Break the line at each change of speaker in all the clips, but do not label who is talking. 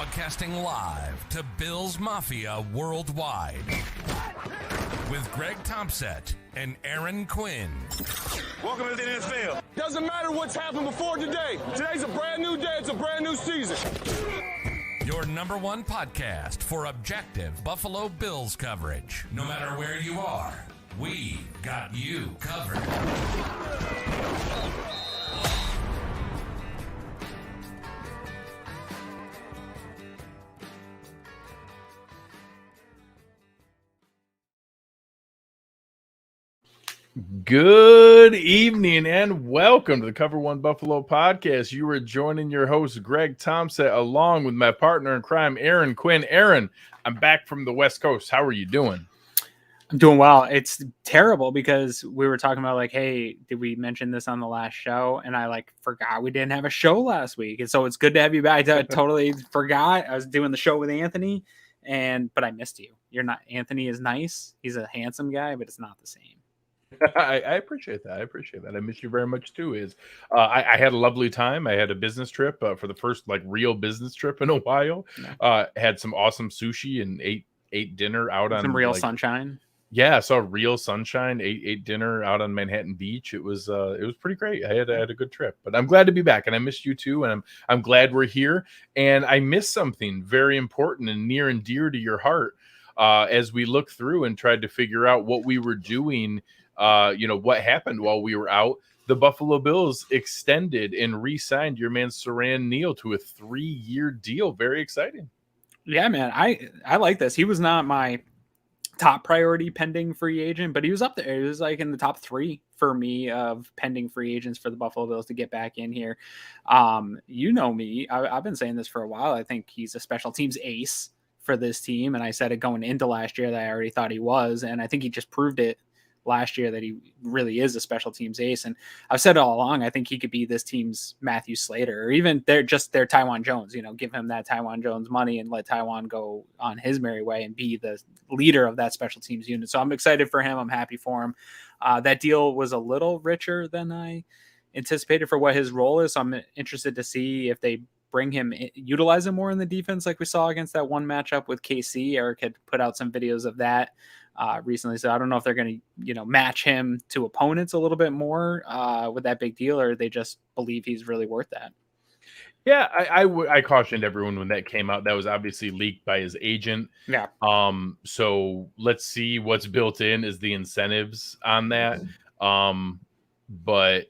Broadcasting live to Bills Mafia worldwide with Greg Tompsett and Aaron Quinn.
Welcome to the NFL.
Doesn't matter what's happened before today. Today's a brand new day. It's a brand new season.
Your number one podcast for objective Buffalo Bills coverage. No matter where you are, we got you covered.
Good evening and welcome to the Cover One Buffalo podcast. You are joining your host, Greg Tompsett, along with my partner in crime, Aaron Quinn. Aaron, I'm back from the West Coast. How are you doing?
I'm doing well. It's terrible because we were talking about hey, did we mention this on the last show? And I forgot we didn't have a show last week. And so it's good to have you back. I totally forgot. I was doing the show with Anthony, but I missed you. You're not. Anthony is nice. He's a handsome guy, but it's not the same.
I appreciate that. I miss you very much too. I had a lovely time. I had a business trip for the first real business trip in a while.
Yeah.
Had some awesome sushi and ate dinner out on
some real sunshine.
Yeah, I saw real sunshine. Ate dinner out on Manhattan Beach. It was pretty great. I had a good trip, but I'm glad to be back, and I missed you too. And I'm glad we're here. And I missed something very important and near and dear to your heart as we looked through and tried to figure out what we were doing. What happened while we were out. The Buffalo Bills extended and re-signed your man Siran Neal to a 3-year deal. Very exciting.
Yeah, man. I like this. He was not my top priority pending free agent, but he was up there. He was in the top 3 for me of pending free agents for the Buffalo Bills to get back in here. You know me. I've been saying this for a while. I think he's a special teams ace for this team, and I said it going into last year that I already thought he was, and I think he just proved it last year that he really is a special teams ace. And I've said all along, I think he could be this team's Matthew Slater, or even their Taiwan Jones, give him that Taiwan Jones money and let Taiwan go on his merry way and be the leader of that special teams unit. So I'm excited for him. I'm happy for him. That deal was a little richer than I anticipated for what his role is. So I'm interested to see if they bring him, utilize him more in the defense like we saw against that one matchup with KC. Eric had put out some videos of that recently. So I don't know if they're going to, match him to opponents a little bit more with that big deal, or they just believe he's really worth that.
Yeah, I cautioned everyone when that came out. That was obviously leaked by his agent.
Yeah.
So let's see what's built in as the incentives on that. But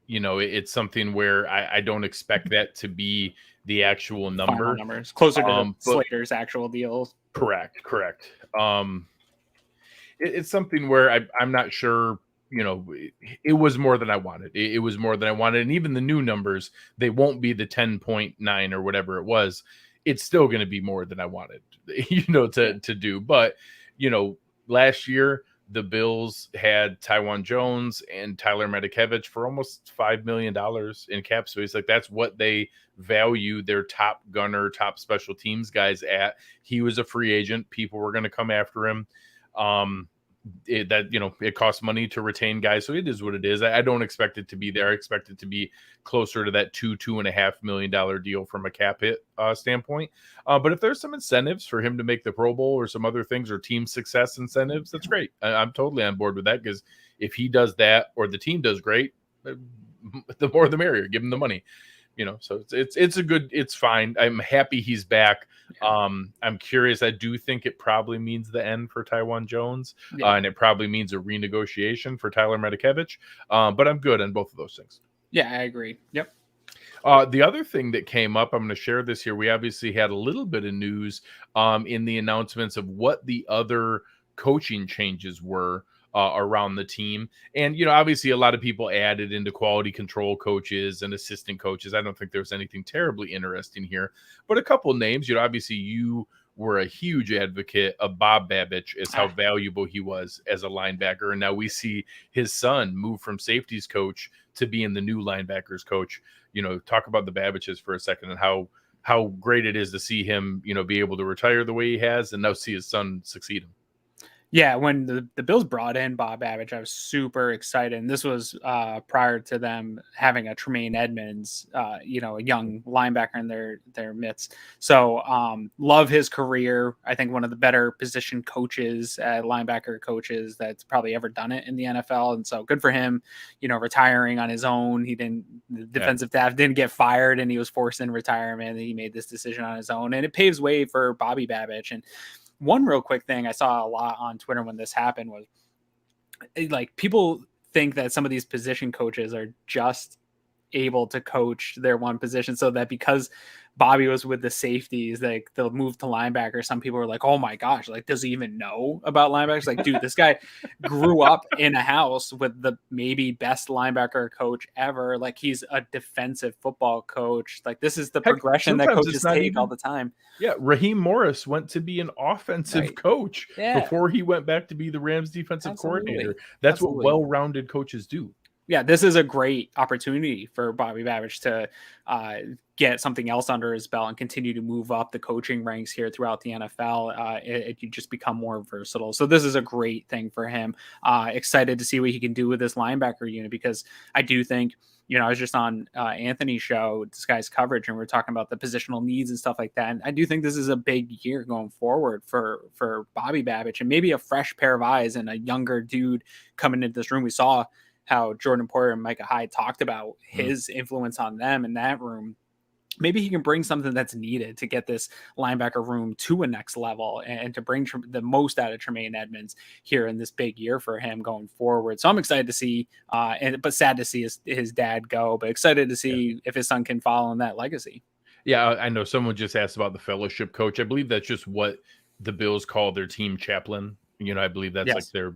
it's something where I don't expect that to be the actual number.
Final numbers closer to Slater's actual deals.
Correct. It's something where I'm not sure, it was more than I wanted. It was more than I wanted. And even the new numbers, they won't be the 10.9 or whatever it was. It's still going to be more than I wanted, to do. But, last year, the Bills had Taiwan Jones and Tyler Medikevich for almost $5 million in cap space. That's what they value their top gunner, top special teams guys at. He was a free agent. People were going to come after him. It costs money to retain guys. So it is what it is. I don't expect it to be there. I expect it to be closer to that $2.5 million deal from a cap hit standpoint. But if there's some incentives for him to make the Pro Bowl or some other things or team success incentives, that's great. I'm totally on board with that, because if he does that or the team does great, the more the merrier. Give him the money. So it's fine. I'm happy he's back. I'm curious. I do think it probably means the end for Taiwan Jones, and it probably means a renegotiation for Tyler Medikevich. But I'm good on both of those things.
Yeah, I agree. Yep.
The other thing that came up, I'm going to share this here. We obviously had a little bit of news in the announcements of what the other coaching changes were around the team. And, obviously a lot of people added into quality control coaches and assistant coaches. I don't think there's anything terribly interesting here, but a couple names. Obviously you were a huge advocate of Bob Babich as how valuable he was as a linebacker. And now we see his son move from safeties coach to being the new linebackers coach. Talk about the Babiches for a second and how great it is to see him, be able to retire the way he has and now see his son succeed him.
Yeah, when the Bills brought in Bob Babbage, I was super excited. And this was prior to them having a Tremaine Edmonds, a young linebacker in their midst. So love his career. I think one of the better position coaches, linebacker coaches that's probably ever done it in the NFL. And so good for him, retiring on his own. The defensive staff didn't get fired and he was forced in retirement. And he made this decision on his own. And it paves way for Bobby Babbage. And one real quick thing I saw a lot on Twitter when this happened was like people think that some of these position coaches are just able to coach their one position, so that because Bobby was with the safeties, like they'll move to linebacker. Some people are like, oh my gosh, like does he even know about linebackers? Like, dude, this guy grew up in a house with the maybe best linebacker coach ever. Like he's a defensive football coach. Like this is the progression that coaches take all the time.
Yeah, Raheem Morris went to be an offensive coach before he went back to be the Rams defensive coordinator. That's what well-rounded coaches do.
Yeah, this is a great opportunity for Bobby Babbage to get something else under his belt and continue to move up the coaching ranks here throughout the NFL. You just become more versatile. So this is a great thing for him. Excited to see what he can do with this linebacker unit, because I do think, I was just on Anthony's show, this guy's coverage, and we're talking about the positional needs and stuff like that. And I do think this is a big year going forward for Bobby Babbage, and maybe a fresh pair of eyes and a younger dude coming into this room. We saw how Jordan Porter and Micah Hyde talked about his influence on them in that room. Maybe he can bring something that's needed to get this linebacker room to a next level and to bring the most out of Tremaine Edmonds here in this big year for him going forward. So I'm excited to see, but sad to see his dad go, but excited to see if his son can follow in that legacy.
Yeah, I know someone just asked about the fellowship coach. I believe that's just what the Bills call their team chaplain. I believe that's like their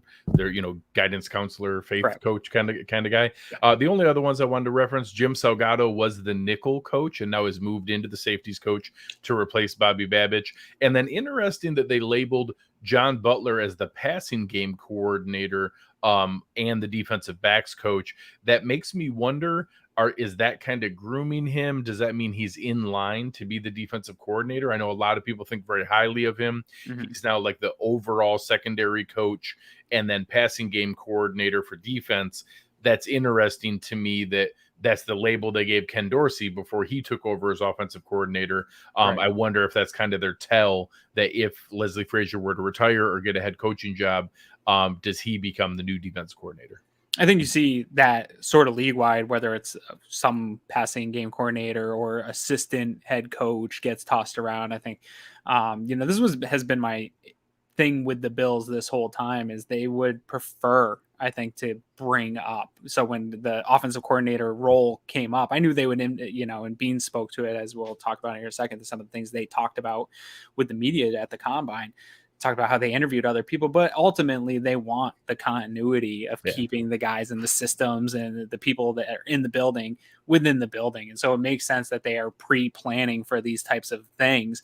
guidance counselor, faith coach kind of guy. Yeah. The only other ones I wanted to reference, Jim Salgado was the nickel coach and now has moved into the safeties coach to replace Bobby Babbage. And then interesting that they labeled John Butler as the passing game coordinator and the defensive backs coach. That makes me wonder, is that kind of grooming him? Does that mean he's in line to be the defensive coordinator? I know a lot of people think very highly of him. Mm-hmm. He's now like the overall secondary coach and then passing game coordinator for defense. That's interesting to me that's the label they gave Ken Dorsey before he took over as offensive coordinator. I wonder if that's kind of their tell that if Leslie Frazier were to retire or get a head coaching job, does he become the new defense coordinator?
I think you see that sort of league wide, whether it's some passing game coordinator or assistant head coach gets tossed around. I think, this has been my thing with the Bills this whole time, is they would prefer, I think, to bring up. So when the offensive coordinator role came up, I knew they would, and Bean spoke to it, as we'll talk about in a second, to some of the things they talked about with the media at the combine. Talk about how they interviewed other people, but ultimately they want the continuity of keeping the guys in the systems and the people that are in the building within the building. And so it makes sense that they are pre-planning for these types of things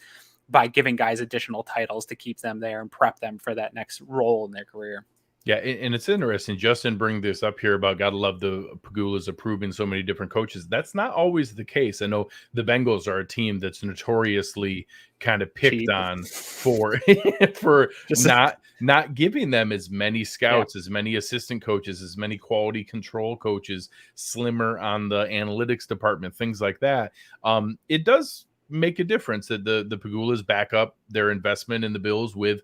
by giving guys additional titles to keep them there and prep them for that next role in their career.
Yeah, and it's interesting. Justin bring this up here about gotta love the Pagulas approving so many different coaches. That's not always the case. I know the Bengals are a team that's notoriously kind of picked on for just not giving them as many scouts, as many assistant coaches, as many quality control coaches, slimmer on the analytics department, things like that. It does make a difference that the Pagulas back up their investment in the Bills with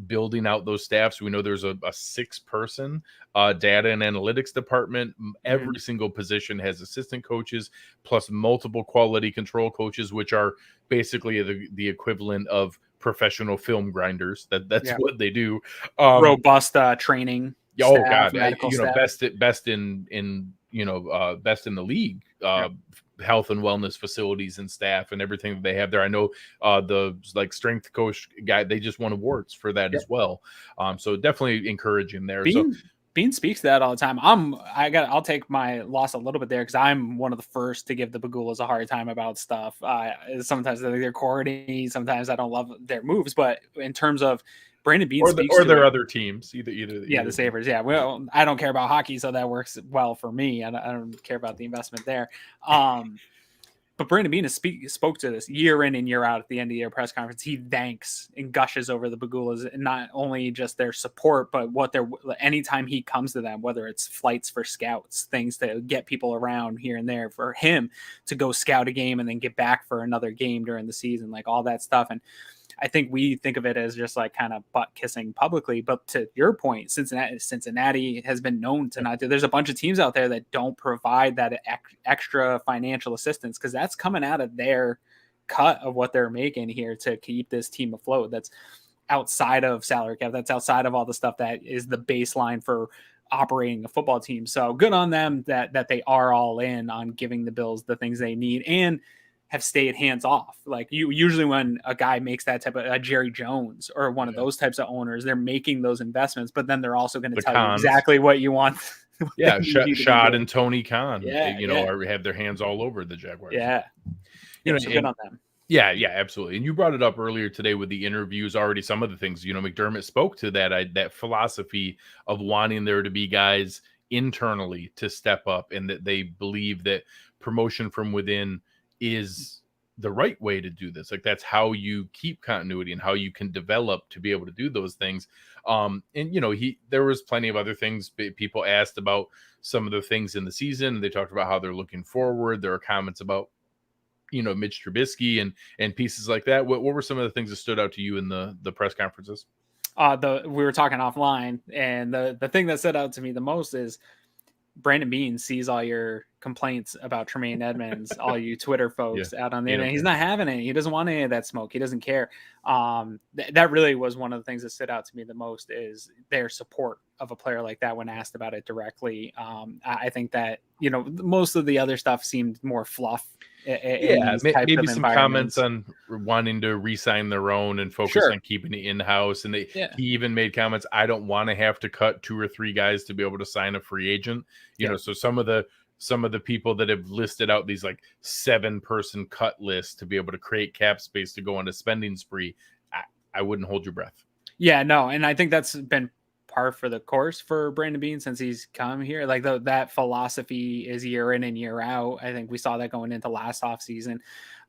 building out those staffs. We know there's a 6-person data and analytics department. Every single position has assistant coaches plus multiple quality control coaches, which are basically the equivalent of professional film grinders. That's what they do.
Robust training.
Oh God, best in the league. Health and wellness facilities and staff and everything that they have there. I know the strength coach guy, they just won awards for that as well. So definitely encouraging there.
Bean speaks to that all the time. I'll take my loss a little bit there because I'm one of the first to give the Pagulas a hard time about stuff. Sometimes I think they're corny. Sometimes I don't love their moves, but in terms of Brandon Bean
or their other teams, either
the Sabres. Yeah, well, I don't care about hockey, so that works well for me. I don't care about the investment there. But Brandon Beane spoke to this year in and year out at the end of the year press conference. He thanks and gushes over the Bagulas, and not only just their support, but what they're anytime he comes to them, whether it's flights for scouts, things to get people around here and there, for him to go scout a game and then get back for another game during the season, like all that stuff. And I think we think of it as just like kind of butt kissing publicly, but to your point, Cincinnati has been known to not do. There's a bunch of teams out there that don't provide that extra financial assistance because that's coming out of their cut of what they're making here to keep this team afloat. That's outside of salary cap. That's outside of all the stuff that is the baseline for operating a football team. So good on them that they are all in on giving the Bills the things they need and have stayed hands off. Like usually when a guy makes that type of a Jerry Jones or one of those types of owners, they're making those investments, but then they're also going to tell you exactly what you want.
Yeah. Shad and Tony Khan, have their hands all over the Jaguars.
Yeah. So good on them.
Yeah, absolutely. And you brought it up earlier today with the interviews already. Some of the things, McDermott spoke to that philosophy of wanting there to be guys internally to step up and that they believe that promotion from within is the right way to do this. Like that's how you keep continuity and how you can develop to be able to do those things. There was plenty of other things. People asked about some of the things in the season. They talked about how they're looking forward. There are comments about, Mitch Trubisky and pieces like that. What were some of the things that stood out to you in the press conferences?
We were talking offline, and the thing that stood out to me the most is Brandon Beane sees all your complaints about Tremaine Edmonds, all you Twitter folks out on the internet. He's not having any. He doesn't want any of that smoke. He doesn't care. That really was one of the things that stood out to me the most is their support of a player like that when asked about it directly. I think that, most of the other stuff seemed more fluff.
Maybe some comments on wanting to re-sign their own and focus on keeping it in-house. And he even made comments, I don't want to have to cut 2 or 3 guys to be able to sign a free agent. So some of the people that have listed out these like 7-person cut lists to be able to create cap space to go on a spending spree, I wouldn't hold your breath. Yeah,
no. And I think that's been par for the course for Brandon Beane since he's come here. Like that philosophy is year in and year out. I think we saw that going into last offseason.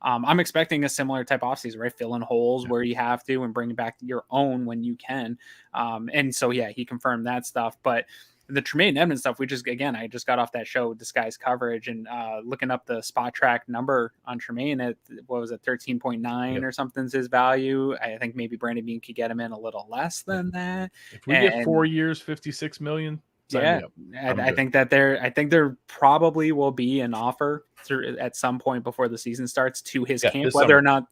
I'm expecting a similar type offseason, right? Fill in holes where you have to and bring back your own when you can. And so, he confirmed that stuff. But the Tremaine Edmonds stuff, I just got off that show, Disguised Coverage, and looking up the spot track number on Tremaine at, 13.9 or something's his value. I think maybe Brandon Beane could get him in a little less than that.
If we get 4 years, $56 million.
I think there probably will be an offer at some point before the season starts to his camp, whether or not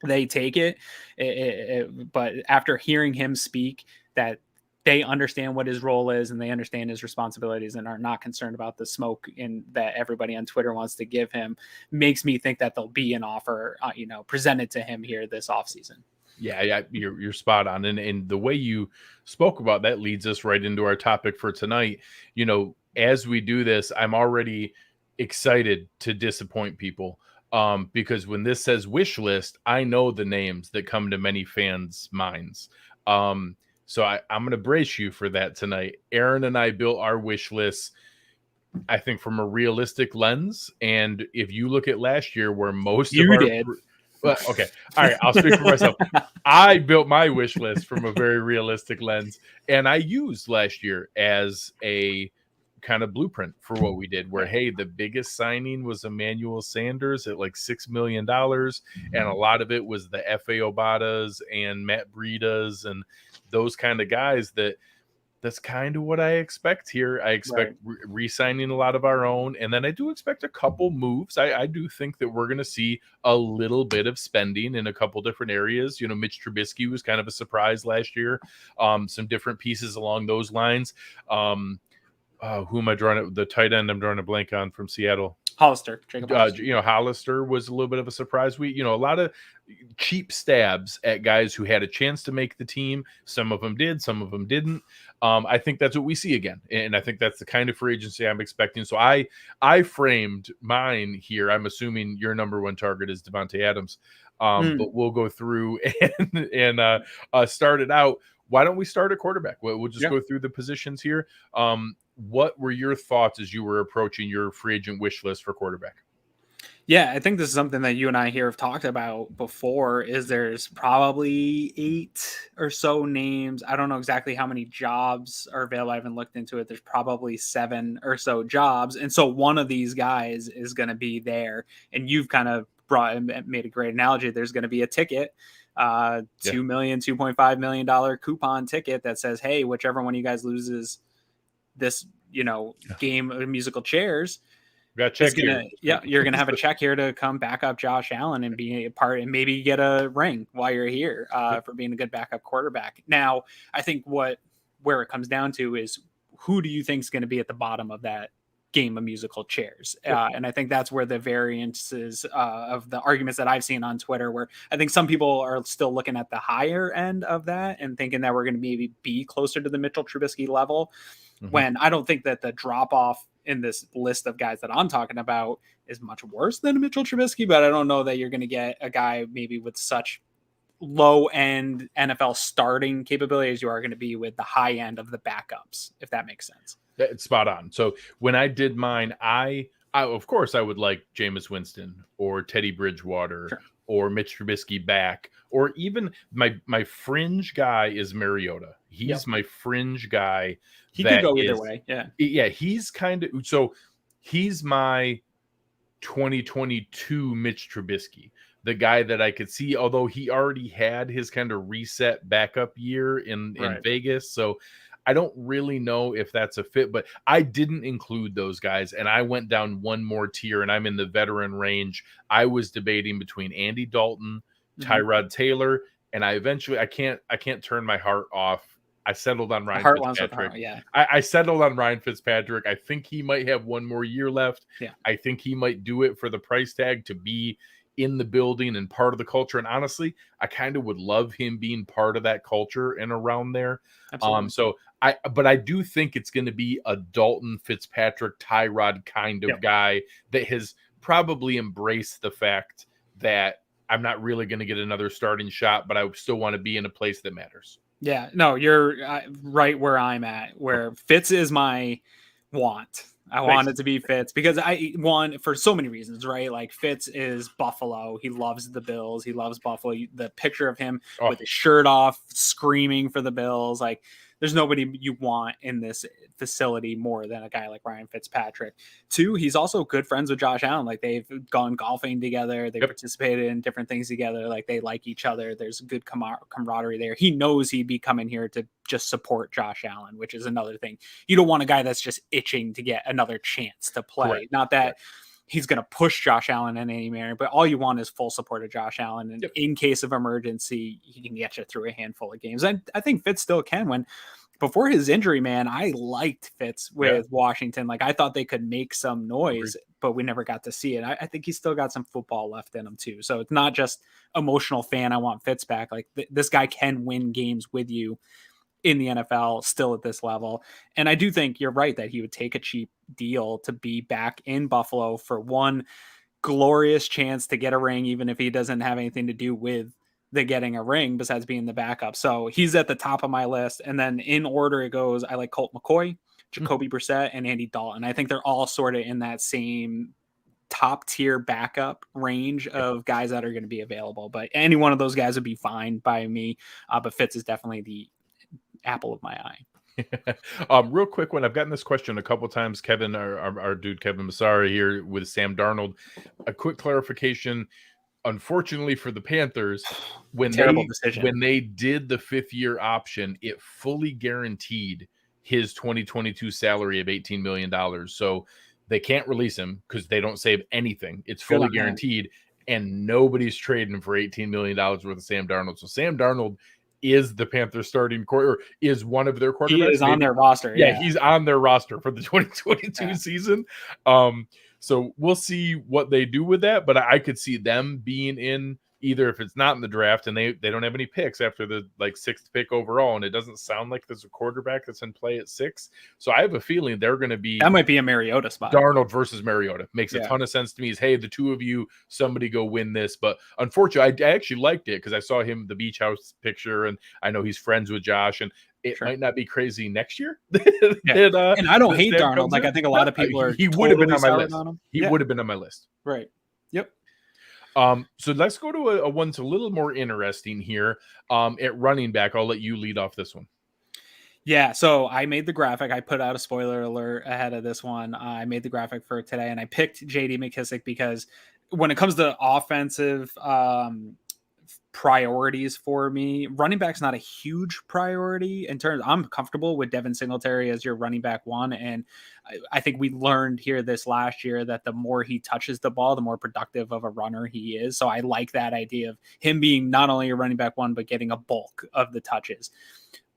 they take it. But after hearing him speak, that they understand what his role is and they understand his responsibilities and are not concerned about the smoke that everybody on Twitter wants to give him, makes me think that there'll be an offer, presented to him here this offseason.
Yeah, you're spot on. And the way you spoke about that leads us right into our topic for tonight. As we do this, I'm already excited to disappoint people because when this says wish list, I know the names that come to many fans' minds. So I'm going to brace you for that tonight. Aaron and I built our wish list, I think, from a realistic lens. And if you look at last year where most of our... did. Well, okay. All right. I'll speak for myself. I built my wish list from a very realistic lens. And I used last year as a kind of blueprint for what we did, where, hey, the biggest signing was Emmanuel Sanders at like $6 million. And a lot of it was the F.A. Obadas and Matt Breidas and those kind of guys that's kind of what I expect here. I expect re-signing a lot of our own. And then I do expect a couple moves. I do think that we're going to see a little bit of spending in a couple different areas. Mitch Trubisky was kind of a surprise last year. Some different pieces along those lines. Who am I drawing? The tight end I'm drawing a blank on from Seattle.
Hollister.
Hollister was a little bit of a surprise. A lot of cheap stabs at guys who had a chance to make the team. Some of them did, some of them didn't. I think that's what we see again. And I think that's the kind of free agency I'm expecting. So I framed mine here. I'm assuming your number one target is Devontae Adams. But we'll go through and start it out. Why don't we start at quarterback? We'll just go through the positions here. What were your thoughts as you were approaching your free agent wish list for quarterback?
Yeah, I think this is something that you and I here have talked about before. Is there's probably 8 or so names. I don't know exactly how many jobs are available. I haven't looked into it. There's probably 7 or so jobs, and so one of these guys is going to be there. And you've kind of made a great analogy. There's going to be a ticket, $2 million, $2.5 million coupon ticket that says, "Hey, whichever one of you guys loses this, game of musical chairs."
Got check here.
You're gonna have a check here to come back up Josh Allen and be a part, and maybe get a ring while you're here for being a good backup quarterback. Now, I think where it comes down to is, who do you think is going to be at the bottom of that game of musical chairs? And I think that's where the variances of the arguments that I've seen on Twitter, where I think some people are still looking at the higher end of that and thinking that we're going to maybe be closer to the Mitchell Trubisky level, when I don't think that the drop off in this list of guys that I'm talking about is much worse than Mitchell Trubisky, but I don't know that you're going to get a guy maybe with such low end NFL starting capability as you are going to be with the high end of the backups, if that makes sense.
It's spot on. So when I did mine, I of course I would like Jameis Winston or Teddy Bridgewater or Mitch Trubisky back, or even my fringe guy is Mariota. He's my fringe guy.
He could go either way.
Yeah. He's kind of, so he's my 2022 Mitch Trubisky, the guy that I could see, although he already had his kind of reset backup year in Vegas. So I don't really know if that's a fit, but I didn't include those guys. And I went down one more tier, and I'm in the veteran range. I was debating between Andy Dalton, Tyrod Taylor, and I can't turn my heart off. I settled on Ryan Fitzpatrick. I settled on Ryan Fitzpatrick. I think he might have one more year left. I think he might do it for the price tag to be in the building and part of the culture. And honestly, I kind of would love him being part of that culture and around there.
Absolutely.
But I do think it's going to be a Dalton, Fitzpatrick, Tyrod kind of guy that has probably embraced the fact that I'm not really going to get another starting shot, but I still want to be in a place that matters.
Yeah, no, you're right where I'm at, where Fitz is my want. I want it to be Fitz because I want, for so many reasons, right? Like, Fitz is Buffalo. He loves the Bills. He loves Buffalo. The picture of him with his shirt off, screaming for the Bills. Like, there's nobody you want in this facility more than a guy like Ryan Fitzpatrick. 2, he's also good friends with Josh Allen. Like, they've gone golfing together. They participated in different things together. Like, they like each other. There's good camaraderie there. He knows he'd be coming here to just support Josh Allen, which is another thing. You don't want a guy that's just itching to get another chance to play. Not that he's going to push Josh Allen in any manner, but all you want is full support of Josh Allen. And in case of emergency, he can get you through a handful of games. And I think Fitz still can. Before his injury, man, I liked Fitz with Washington. Like, I thought they could make some noise, but we never got to see it. I think he's still got some football left in him too. So it's not just emotional fan. I want Fitz back. Like, this guy can win games with you in the NFL still at this level. And I do think you're right that he would take a cheap deal to be back in Buffalo for one glorious chance to get a ring, even if he doesn't have anything to do with the getting a ring besides being the backup. So he's at the top of my list. And then in order it goes, I like Colt McCoy, Jacoby Brissett, and Andy Dalton. I think they're all sort of in that same top tier backup range of guys that are going to be available. But any one of those guys would be fine by me. But Fitz is definitely the apple of my eye.
Real quick one. I've gotten this question a couple times. Kevin, our dude Kevin Massara here with Sam Darnold. A quick clarification. Unfortunately for the Panthers, when they did the 5th year option, it fully guaranteed his 2022 salary of $18 million. So they can't release him because they don't save anything. It's fully guaranteed, and nobody's trading for $18 million worth of Sam Darnold. So Sam Darnold is the Panthers starting quarter, is one of their quarterbacks.
He is on their roster.
Yeah, he's on their roster for the 2022 season. So we'll see what they do with that, but I could see them being in, either if it's not in the draft and they don't have any picks after the 6th pick overall, and it doesn't sound like there's a quarterback that's in play at 6. So I have a feeling they're going to be,
that might be a Mariota spot.
Darnold versus Mariota makes a ton of sense to me. Is, hey, the two of you, somebody go win this. But unfortunately, I actually liked it because I saw him, the beach house picture, and I know he's friends with Josh, and it might not be crazy next year.
And I don't hate Darnold. Like, I think a lot of people are.
He would have been on my list. He would have been on my list.
Right. Yep.
So let's go to a one that's a little more interesting here. At running back, I'll let you lead off this one.
Yeah, so I made the graphic. I put out a spoiler alert ahead of this one. I made the graphic for today, and I picked J.D. McKissic because when it comes to offensive priorities for me, running back's not a huge priority in terms. I'm comfortable with Devin Singletary as your running back one, and I think we learned here this last year that the more he touches the ball, the more productive of a runner he is. So I like that idea of him being not only a running back one, but getting a bulk of the touches.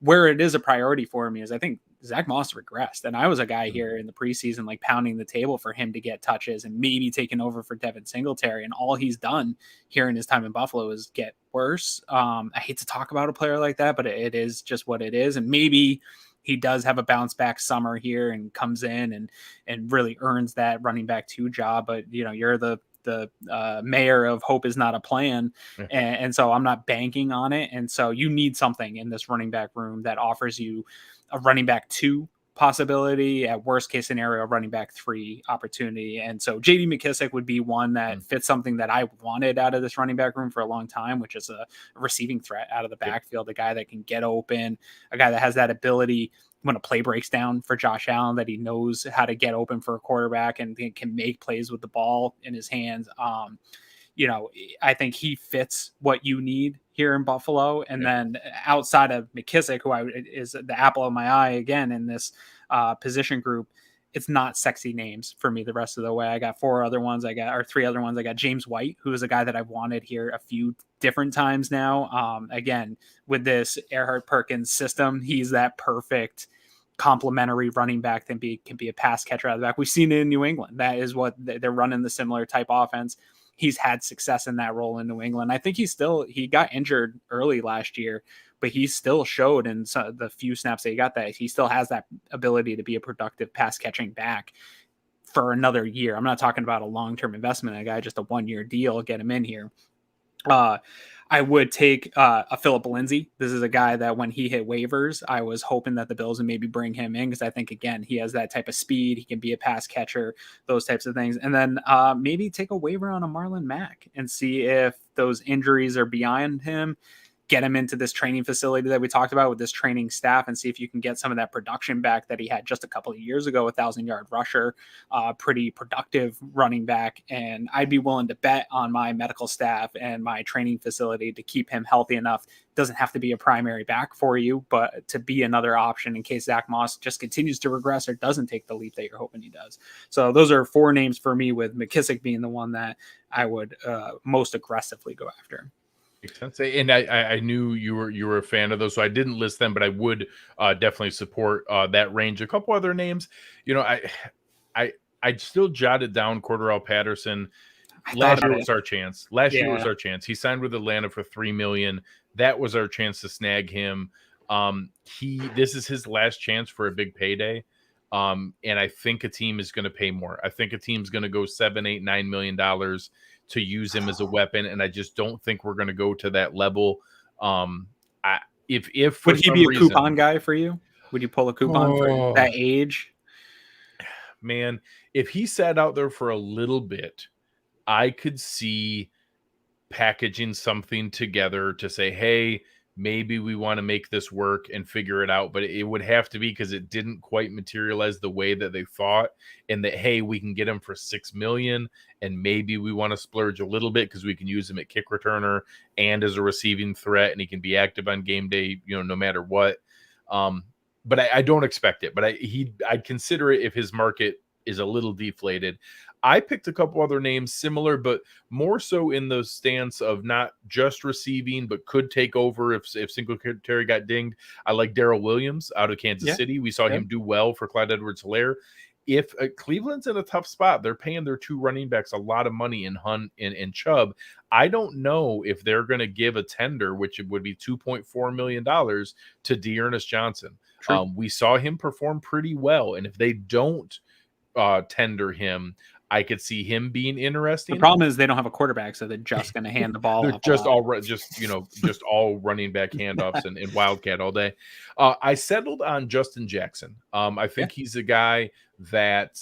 Where it is a priority for me is I think Zach Moss regressed. And I was a guy here in the preseason, like pounding the table for him to get touches and maybe taking over for Devin Singletary. And all he's done here in his time in Buffalo is get worse. I hate to talk about a player like that, but it is just what it is. And maybe he does have a bounce back summer here and comes in and really earns that running back 2 job. But you're the mayor of hope is not a plan. And so I'm not banking on it. And so you need something in this running back room that offers you a running back 2 possibility, at worst case scenario, running back 3 opportunity. And so JD McKissic would be one that fits something that I wanted out of this running back room for a long time, which is a receiving threat out of the backfield, a guy that can get open, a guy that has that ability when a play breaks down for Josh Allen, that he knows how to get open for a quarterback and can make plays with the ball in his hands. I think he fits what you need here in Buffalo. And then outside of McKissic, who is the apple of my eye again in this position group, it's not sexy names for me the rest of the way. I got 3 other ones. I got James White, who is a guy that I've wanted here a few different times now. Again, with this Earhart Perkins system, he's that perfect complementary running back that can be a pass catcher out of the back. We've seen it in New England. That is what they're running, the similar type offense. He's had success in that role in New England. I think he got injured early last year, but he still showed in the few snaps that he got that he still has that ability to be a productive pass catching back for another year. I'm not talking about a long-term investment in a guy, just a 1-year deal, get him in here. I would take a Phillip Lindsay. This is a guy that when he hit waivers, I was hoping that the Bills would maybe bring him in because I think, again, he has that type of speed. He can be a pass catcher, those types of things. And then maybe take a waiver on a Marlon Mack and see if those injuries are beyond him. Get him into this training facility that we talked about with this training staff and see if you can get some of that production back that he had just a couple of years ago, 1,000-yard rusher, pretty productive running back. And I'd be willing to bet on my medical staff and my training facility to keep him healthy enough. Doesn't have to be a primary back for you, but to be another option in case Zach Moss just continues to regress or doesn't take the leap that you're hoping he does. So those are 4 names for me, with McKissic being the one that I would most aggressively go after.
Makes sense. And I knew you were a fan of those, so I didn't list them, but I would definitely support that range. A couple other names, I still jotted down Cordarrelle Patterson. Last year was our chance. He signed with Atlanta for $3 million. That was our chance to snag him. This is his last chance for a big payday. And I think a team is going to pay more. I think a team's going to go $7, $8, $9 million to use him as a weapon, and I just don't think we're going to go to that level. If
would he be a coupon guy for you? Would you pull a coupon for that age?
Man, if he sat out there for a little bit, I could see packaging something together to say, hey, maybe we want to make this work and figure it out, but it would have to be because it didn't quite materialize the way that they thought, and that, hey, we can get him for $6 million, and maybe we want to splurge a little bit because we can use him at kick returner and as a receiving threat, and he can be active on game day, no matter what. But I don't expect it, but I'd consider it if his market is a little deflated. I picked a couple other names similar, but more so in the stance of not just receiving, but could take over if Singletary got dinged. I like Darrell Williams out of Kansas City. We saw him do well for Clyde Edwards-Helaire. If Cleveland's in a tough spot, they're paying their 2 running backs a lot of money in Hunt and Chubb. I don't know if they're going to give a tender, which would be $2.4 million, to Dearness Johnson. We saw him perform pretty well, and if they don't tender him, I could see him being interesting.
The problem is they don't have a quarterback, so they're just going to hand the ball.
They're just all running back handoffs and wildcat all day. I settled on Justin Jackson. I think he's a guy that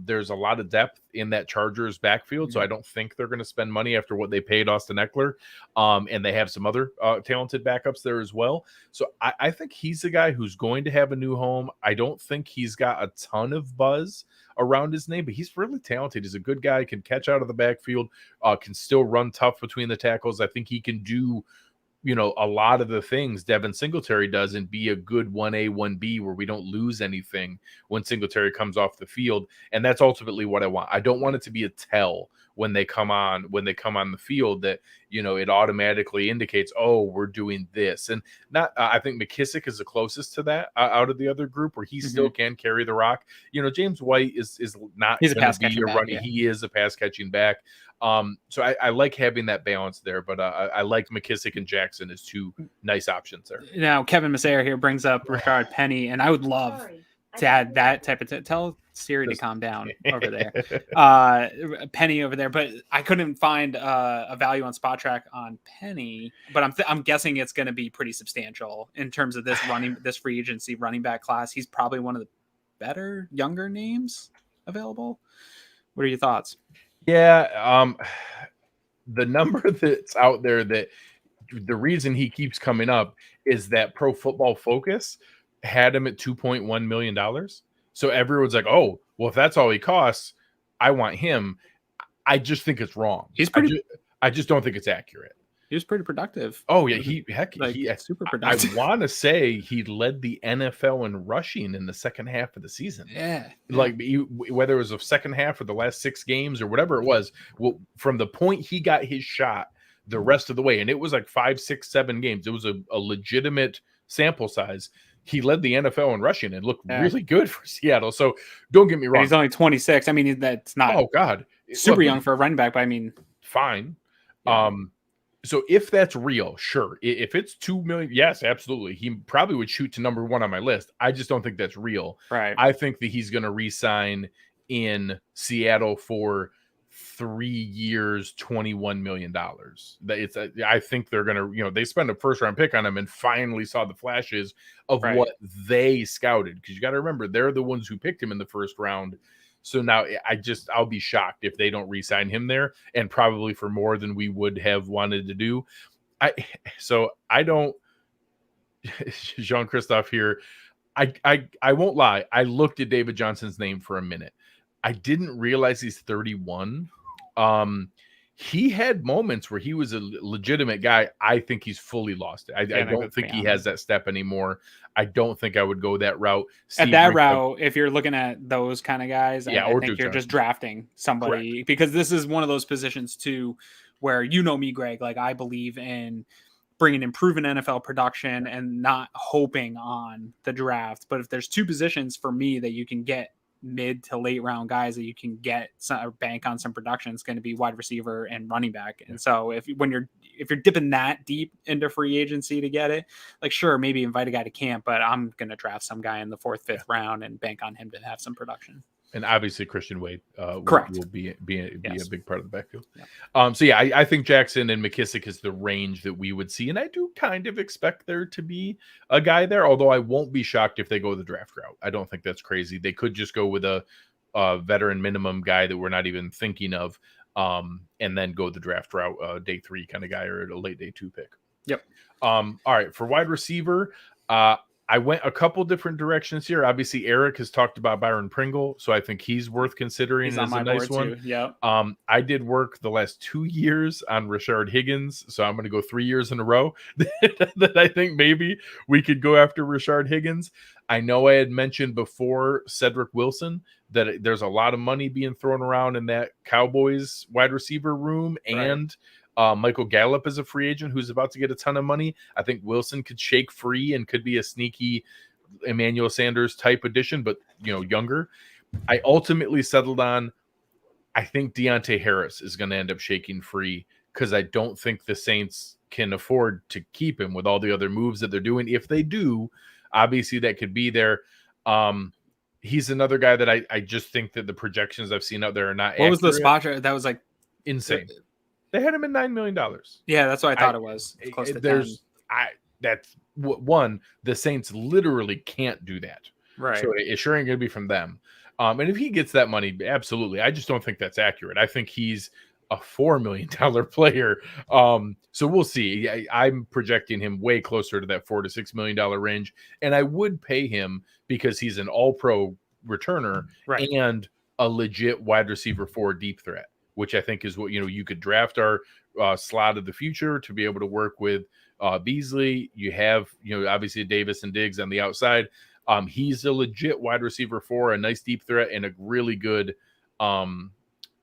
there's a lot of depth in that Chargers backfield. So I don't think they're going to spend money after what they paid Austin Eckler. And they have some other talented backups there as well. So I think he's a guy who's going to have a new home. I don't think he's got a ton of buzz around his name, but he's really talented. He's a good guy, can catch out of the backfield, can still run tough between the tackles. I think he can do, a lot of the things Devin Singletary does and be a good 1A, 1B where we don't lose anything when Singletary comes off the field. And that's ultimately what I want. I don't want it to be a tell when they come on the field that, it automatically indicates, oh, we're doing this. And I think McKissick is the closest to that out of the other group where he still can carry the rock. James White is not going to be a running. Yeah. He is a pass catching back. So I like having that balance there, but I like McKissick and Jackson as two nice options there.
Now, Kevin Massayer here brings up Rashard Penny, and I would love to add that type of tell Siri to calm down over there. Penny over there, but I couldn't find a value on Spot Track on Penny, but I'm guessing it's going to be pretty substantial in terms of this free agency running back class. He's probably one of the better younger names available. What are your thoughts?
Yeah, the number that's out there that the reason he keeps coming up is that Pro Football Focus had him at $2.1 million. So everyone's like, oh, well, if that's all he costs, I want him. I just think it's wrong. I just don't think it's accurate.
He was pretty productive.
Oh yeah, he's
super productive.
I want to say he led the NFL in rushing in the second half of the season.
Yeah.
Whether it was the second half or the last 6 games or whatever it was, from the point he got his shot, the rest of the way, and it was like 5, 6, 7 games. It was a legitimate sample size. He led the NFL in rushing and looked really good for Seattle. So don't get me wrong.
And he's only 26. I mean, that's not super young for a running back, but I mean,
fine. Yeah. So if that's real, sure. If it's 2 million, yes, absolutely. He probably would shoot to number 1 on my list. I just don't think that's real.
Right.
I think that he's going to re-sign in Seattle for 3 years, $21 million. I think they're going to, they spent a first round pick on him and finally saw the flashes of what they scouted. Because you got to remember, they're the ones who picked him in the first round. So now I'll be shocked if they don't re-sign him there, and probably for more than we would have wanted to do. I don't, Jean-Christophe here. I won't lie. I looked at David Johnson's name for a minute. I didn't realize he's 31. He had moments where he was a legitimate guy. I think he's fully lost it. I don't think he has that step anymore. I don't think I would go that route.
At that route, if you're looking at those kind of guys, I think you're just drafting somebody. Correct. Because this is one of those positions too, where me, Greg, like I believe in bringing in proven NFL production and not hoping on the draft. But if there's 2 positions for me that you can get mid to late round guys that you can get or bank on some production, it's going to be wide receiver and running back. And so if you're dipping that deep into free agency to get it, like, sure, maybe invite a guy to camp, but I'm going to draft some guy in the 4th, 5th round and bank on him to have some production.
And obviously Christian Wade will be a big part of the backfield. Yeah. I think Jackson and McKissick is the range that we would see. And I do kind of expect there to be a guy there, although I won't be shocked if they go the draft route. I don't think that's crazy. They could just go with a veteran minimum guy that we're not even thinking of, and then go the draft route, day 3 kind of guy, or a late day 2 pick.
Yep.
All right. For wide receiver, I went a couple different directions here. Obviously, Eric has talked about Byron Pringle, so I think he's worth considering as a nice one.
Yeah.
I did work the last 2 years on Rashard Higgins, so I'm going to go 3 years in a row that I think maybe we could go after Rashard Higgins. I know I had mentioned before Cedric Wilson that there's a lot of money being thrown around in that Cowboys wide receiver room, and Michael Gallup is a free agent who's about to get a ton of money. I think Wilson could shake free and could be a sneaky Emmanuel Sanders type addition, but younger. I ultimately settled on, I think Deontay Harris is going to end up shaking free, because I don't think the Saints can afford to keep him with all the other moves that they're doing. If they do, obviously that could be there. He's another guy that I just think that the projections I've seen out there are not accurate.
What was the spot? That was like
insane. They had him at $9 million.
Yeah, that's what I thought it was. Close to 10.
That's one. The Saints literally can't do that.
Right.
So it sure ain't going to be from them. And if he gets that money, absolutely. I just don't think that's accurate. I think he's a $4 million player. So we'll see. I'm projecting him way closer to that $4 to $6 million range. And I would pay him because he's an all-pro returner and a legit wide receiver 4 deep threat, which I think is what, you could draft our slot of the future to be able to work with Beasley. You have, obviously Davis and Diggs on the outside. He's a legit wide receiver 4, a nice deep threat, and a really good,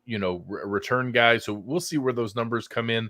return guy. So we'll see where those numbers come in.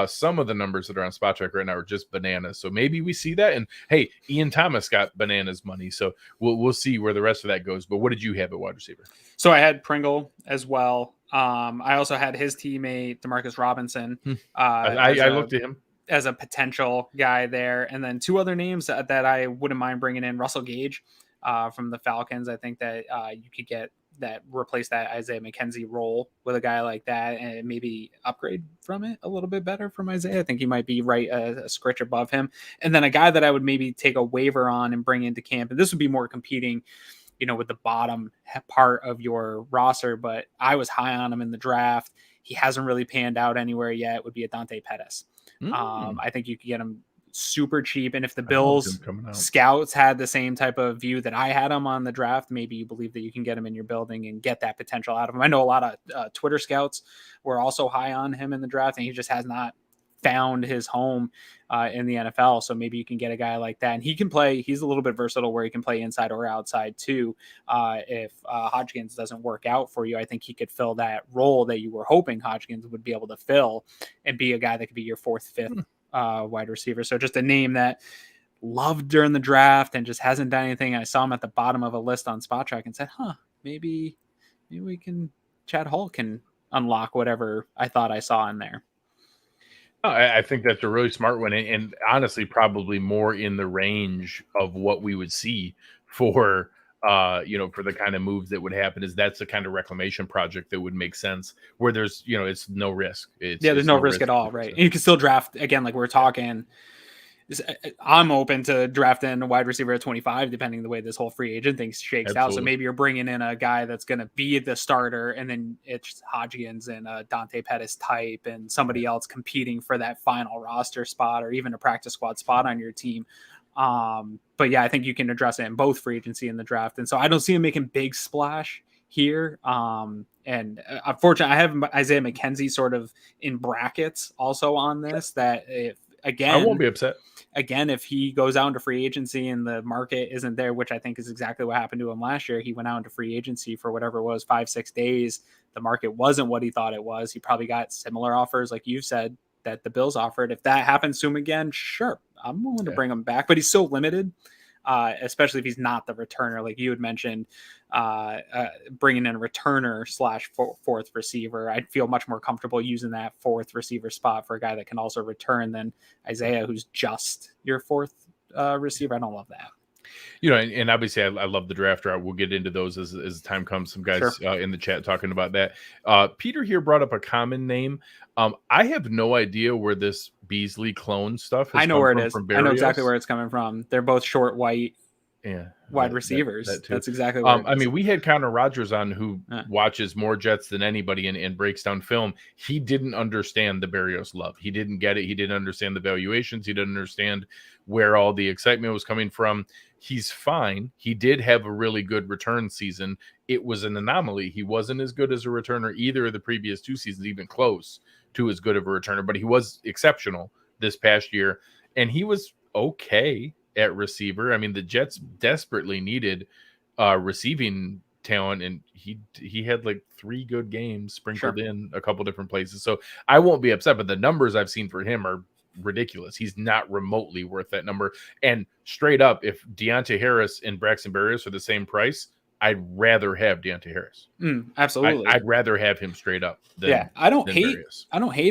Some of the numbers that are on Spot Track right now are just bananas. So maybe we see that. And hey, Ian Thomas got bananas money. So we'll see where the rest of that goes. But what did you have at wide receiver?
So I had Pringle as well. I also had his teammate Demarcus Robinson.
I looked at him
as a potential guy there. And then 2 other names that I wouldn't mind bringing in. Russell Gage from the Falcons. I think that you could get that, replace that Isaiah McKenzie role with a guy like that and maybe upgrade from it a little bit better from Isaiah. I think he might be right a scritch above him. And then a guy that I would maybe take a waiver on and bring into camp. And this would be more competing, with the bottom part of your roster, but I was high on him in the draft. He hasn't really panned out anywhere yet. Would be a Dante Pettis. I think you could get him super cheap. And if the Bills scouts had the same type of view that I had him on the draft, maybe you believe that you can get him in your building and get that potential out of him. I know a lot of Twitter scouts were also high on him in the draft, and he just has not found his home in the NFL. So maybe you can get a guy like that, and he can play. He's a little bit versatile where he can play inside or outside too. If Hodgkins doesn't work out for you, I think he could fill that role that you were hoping Hodgkins would be able to fill and be a guy that could be your 4th, 5th wide receiver. So just a name that loved during the draft and just hasn't done anything. I saw him at the bottom of a list on Spot Track and said, maybe we can, Chad Hall can unlock whatever I thought I saw in there.
I think that's a really smart one, and honestly, probably more in the range of what we would see for, for the kind of moves that would happen. Is that's the kind of reclamation project that would make sense where there's, it's no risk.
There's no risk at all, right? And you can still draft again, like we're talking. I'm open to drafting a wide receiver at 25, depending on the way this whole free agent thing shakes out. So maybe you're bringing in a guy that's going to be the starter, and then it's Hodgkins and a Dante Pettis type and somebody else competing for that final roster spot or even a practice squad spot on your team. But yeah, I think you can address it in both free agency and the draft. And so I don't see him making big splash here. And unfortunately, I have Isaiah McKenzie sort of in brackets also on this, that again,
I won't be upset.
Again, if he goes out into free agency and the market isn't there, which I think is exactly what happened to him last year. He went out into free agency for whatever it was, 5-6 days. The market wasn't what he thought it was. He probably got similar offers, like you said, that the Bills offered. If that happens to him again, sure, I'm willing to bring him back, but he's so limited. Especially if he's not the returner, like you had mentioned, bringing in a returner / 4th receiver. I'd feel much more comfortable using that 4th receiver spot for a guy that can also return than Isaiah, who's just your 4th receiver. I don't love that.
And obviously I love the draft route. We'll get into those as time comes. Some guys in the chat talking about that. Peter here brought up a common name. I have no idea where this Beasley clone stuff
I know where it is. I know exactly where it's coming from. They're both short, white wide receivers. That's exactly what
I mean, we had Connor Rogers on who watches more Jets than anybody and breaks down film. He didn't understand the Berrios love. He didn't get it. He didn't understand the valuations. He didn't understand where all the excitement was coming from. He's fine. He did have a really good return season. It was an anomaly. He wasn't as good as a returner either of the previous 2 seasons, even close to as good of a returner, but he was exceptional this past year, and he was okay at receiver. I mean, the Jets desperately needed receiving talent, and he had like 3 good games sprinkled in a couple different places. So I won't be upset, but the numbers I've seen for him are ridiculous. He's not remotely worth that number. And straight up, if Deontay Harris and Braxton Berrios are the same price, I'd rather have Deontay Harris.
Absolutely.
I'd rather have him straight up.
I don't hate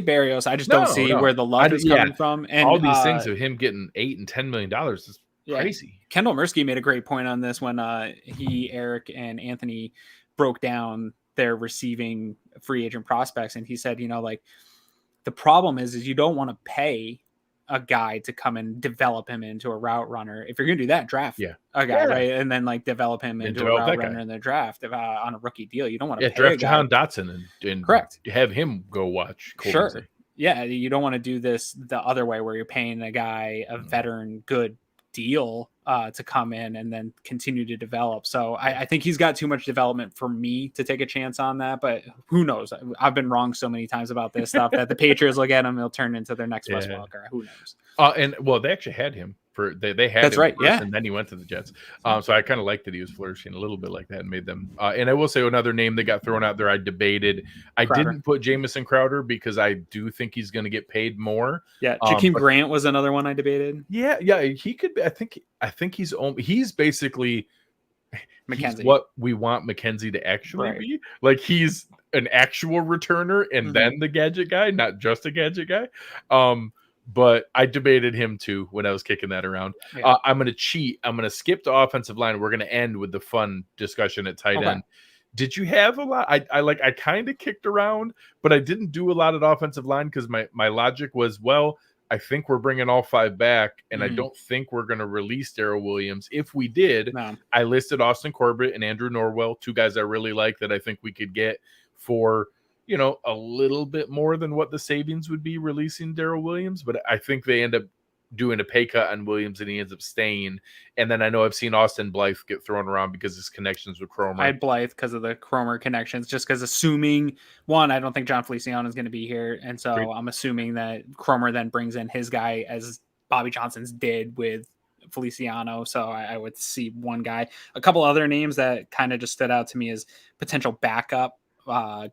Berrios. I just don't see where the love is coming from. And
all these things of him getting $8 and $10 million is crazy.
Kendall Mirsky made a great point on this when he, Eric, and Anthony broke down their receiving free agent prospects. And he said, the problem is you don't want to pay a guy to come and develop him into a route runner. If you're going to do that, draft a guy,
Yeah.
right? And then like develop him into a route runner in the draft on a rookie deal. You don't want to pay
draft
a guy.
Jahan Dotson and
correct.
Have him go watch.
Sure. Yeah. You don't want to do this the other way where you're paying a guy a veteran good deal to come in and then continue to develop. So I think he's got too much development for me to take a chance on that, but who knows? I've been wrong so many times about this stuff that the Patriots look at him, they'll turn into their next Wes Welker. Who knows?
And well, they actually had him for they had
that's
him
right,
first, and then he went to the Jets. So I kind of liked that he was flourishing a little bit like that and made them. And I will say another name that got thrown out there, I debated. I didn't put Jamison Crowder because I do think he's going to get paid more.
Yeah, Jakeem Grant was another one I debated.
Yeah, he could be. I think he's basically
McKenzie.
What we want McKenzie to actually be. Like he's an actual returner and then the gadget guy, not just a gadget guy. But I debated him too when I was kicking that around. Yeah. I'm going to cheat. I'm going to skip the offensive line. We're going to end with the fun discussion at tight end. Did you have a lot? I kind of kicked around, but I didn't do a lot at offensive line because my logic was, well, I think we're bringing all 5 back, and I don't think we're going to release Darrell Williams. If we did, I listed Austin Corbett and Andrew Norwell, 2 guys I really like that I think we could get for – a little bit more than what the savings would be releasing Darrell Williams, but I think they end up doing a pay cut on Williams and he ends up staying. And then I know I've seen Austin Blythe get thrown around because his connections with Cromer.
I had Blythe because of the Cromer connections, just because assuming one, I don't think John Feliciano is going to be here. And so I'm assuming that Cromer then brings in his guy as Bobby Johnson's did with Feliciano. So I would see one guy. A couple other names that kind of just stood out to me as potential backup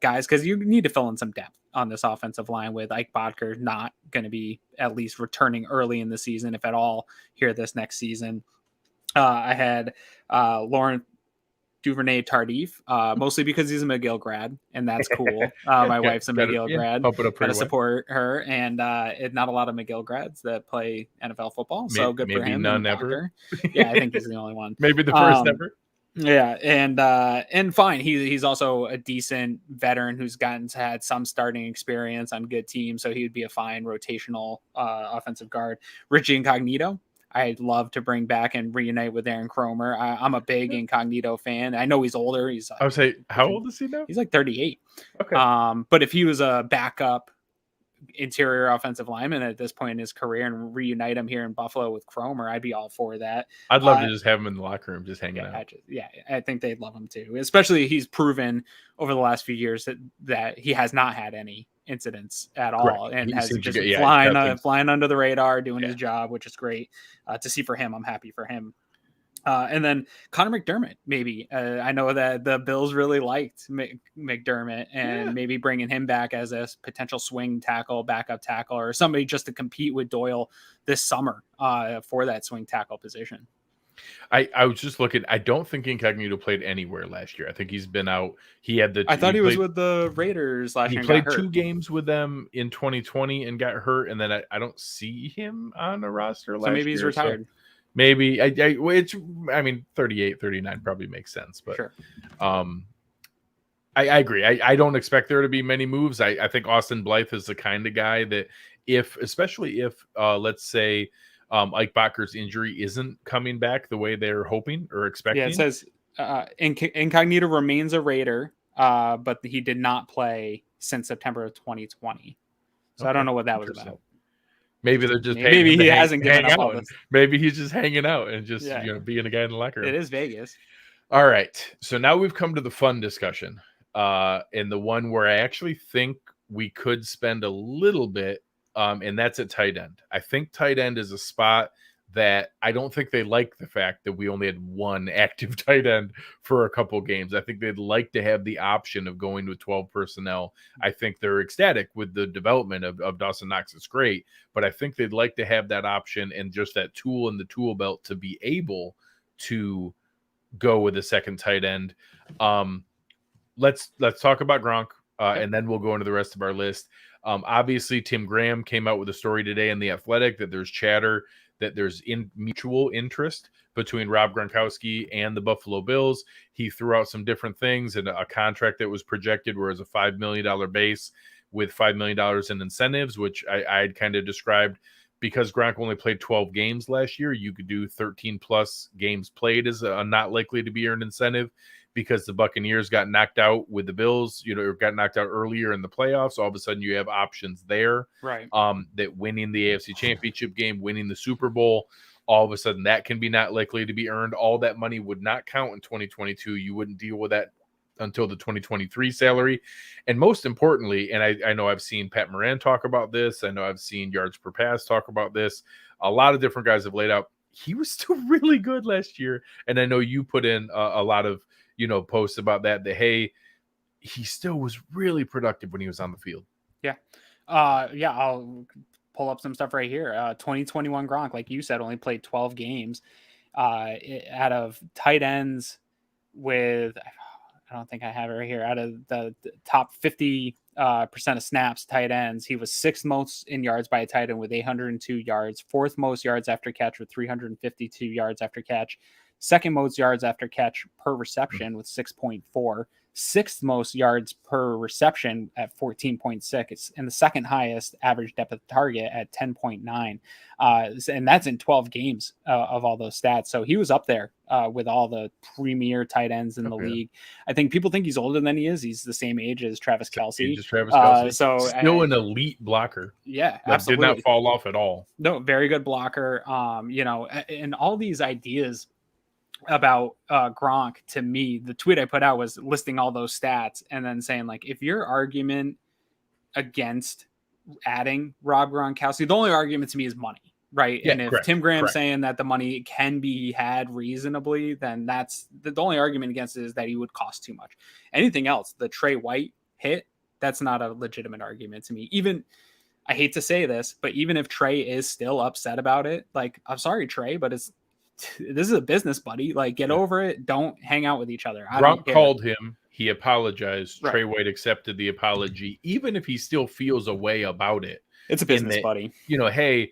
guys, because you need to fill in some depth on this offensive line with Ike Bodker not going to be at least returning early in the season, if at all, here this next season. I had Laurent Duvernay-Tardif, mostly because he's a McGill grad, and that's cool. My wife's a McGill grad. Got to support her, and not a lot of McGill grads that play NFL football, so good for him.
None ever.
Yeah, I think he's the only one.
Maybe the first ever.
Yeah, and fine. He's also a decent veteran who's had some starting experience on good teams, so he would be a fine rotational offensive guard. Richie Incognito, I'd love to bring back and reunite with Aaron Cromer. I'm a big Incognito fan. I know he's older.
I would say, how old is he now?
He's like 38.
Okay.
But if he was a backup interior offensive lineman at this point in his career and reunite him here in Buffalo with Cromer, I'd be all for that.
I'd love to just have him in the locker room, just hanging out.
I think they'd love him too. Especially he's proven over the last few years that he has not had any incidents at all, and has just flying under the radar, doing his job, which is great to see for him. I'm happy for him. And then Connor McDermott, maybe. I know that the Bills really liked McDermott, and maybe bringing him back as a potential swing tackle, backup tackle, or somebody just to compete with Doyle this summer for that swing tackle position.
I was just looking. I don't think Incognito played anywhere last year. I think he's been out.
I thought he was with the Raiders last year.
He played 2 games with them in 2020 and got hurt, and then I don't see him on the roster last year.
So maybe he's retired.
So maybe I mean 38, 39 probably makes sense, but
sure.
I agree. I don't expect there to be many moves. I think Austin Blythe is the kind of guy that especially if let's say Ike Bodker's injury isn't coming back the way they're hoping or expecting.
Yeah, it says Incognito remains a Raider, but he did not play since September of 2020. So I don't know what that was about.
Maybe they're just
maybe he hasn't given up all this.
Maybe he's just hanging out and just being a guy in the locker room.
It is Vegas.
All right. So now we've come to the fun discussion. And the one where I actually think we could spend a little bit, and that's at tight end. I think tight end is a spot that I don't think they like the fact that we only had 1 active tight end for a couple games. I think they'd like to have the option of going with 12 personnel. I think they're ecstatic with the development of Dawson Knox. It's great, but I think they'd like to have that option and just that tool in the tool belt to be able to go with a second tight end. Let's talk about Gronk, and then we'll go into the rest of our list. Obviously, Tim Graham came out with a story today in The Athletic that there's chatter that there's mutual interest between Rob Gronkowski and the Buffalo Bills. He threw out some different things and a contract that was projected where it's a $5 million base with $5 million in incentives, which I had kind of described because Gronk only played 12 games last year, you could do 13 plus games played as a not likely to be earned incentive, because the Buccaneers got knocked out with the Bills, or got knocked out earlier in the playoffs. All of a sudden you have options there.
Right.
That winning the AFC Championship game, winning the Super Bowl, all of a sudden that can be not likely to be earned. All that money would not count in 2022. You wouldn't deal with that until the 2023 salary. And most importantly, and I know I've seen Pat Moran talk about this. I know I've seen yards per pass talk about this. A lot of different guys have laid out, he was still really good last year. And I know you put in a lot of, posts about that, hey, he still was really productive when he was on the field.
Yeah. I'll pull up some stuff right here. 2021 Gronk, like you said, only played 12 games out of tight ends with, I don't think I have it right here, out of the top 50% of snaps, tight ends. He was sixth most in yards by a tight end with 802 yards, fourth most yards after catch with 352 yards after catch, second most yards after catch per reception with 6.4, sixth most yards per reception at 14.6, and the second highest average depth of target at 10.9. And that's in 12 games of all those stats. So he was up there with all the premier tight ends in the league. I think people think he's older than he is. He's the same age as Travis Kelce.
So still an elite blocker.
Yeah,
that
absolutely.
Did not fall off at all.
No, very good blocker. And all these ideas about Gronk, to me, the tweet I put out was listing all those stats and then saying, like, if your argument against adding Rob Gronkowski, the only argument to me is money, right?
Yeah,
and if
correct,
Tim Graham's saying that the money can be had reasonably, then that's the only argument against it, is that he would cost too much. Anything else, the Trey White hit, that's not a legitimate argument to me. Even, I hate to say this, but even if Trey is still upset about it, like, I'm sorry, Trey, but this is a business, buddy. Like, get over it. Don't hang out with each other.
Gronk called him. He apologized.
Right.
Trey White accepted the apology, even if he still feels a way about it.
It's a business, buddy.
Hey,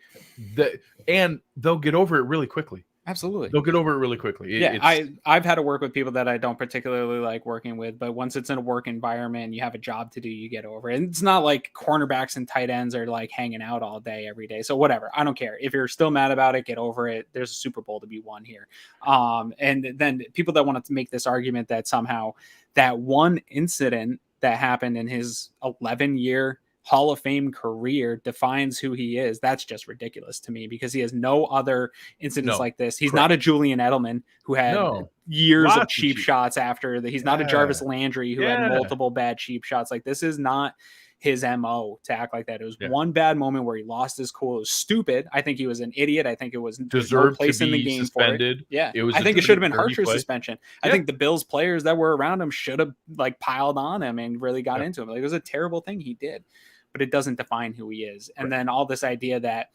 and they'll get over it really quickly.
Absolutely.
They'll get over it really quickly.
I've had to work with people that I don't particularly like working with, but once it's in a work environment and you have a job to do, you get over it. And it's not like cornerbacks and tight ends are like hanging out all day, every day. So whatever, I don't care. If you're still mad about it, get over it. There's a Super Bowl to be won here. And then people that want to make this argument that somehow that one incident that happened in his 11-year Hall of Fame career defines who he is, that's just ridiculous to me, because he has no other incidents like this. He's not a Julian Edelman who had years of cheap shots after that. He's not a Jarvis Landry who had multiple bad cheap shots. Like, this is not his MO to act like that. It was one bad moment where he lost his cool. It was stupid. I think he was an idiot. I think it was
deserved
no place
to be
in the game
suspended.
For it. Yeah,
it was.
I think it should have been harsher suspension.
Yeah.
I think the Bills players that were around him should have like piled on him and really got into him. Like, it was a terrible thing he did, but it doesn't define who he is. And then all this idea that,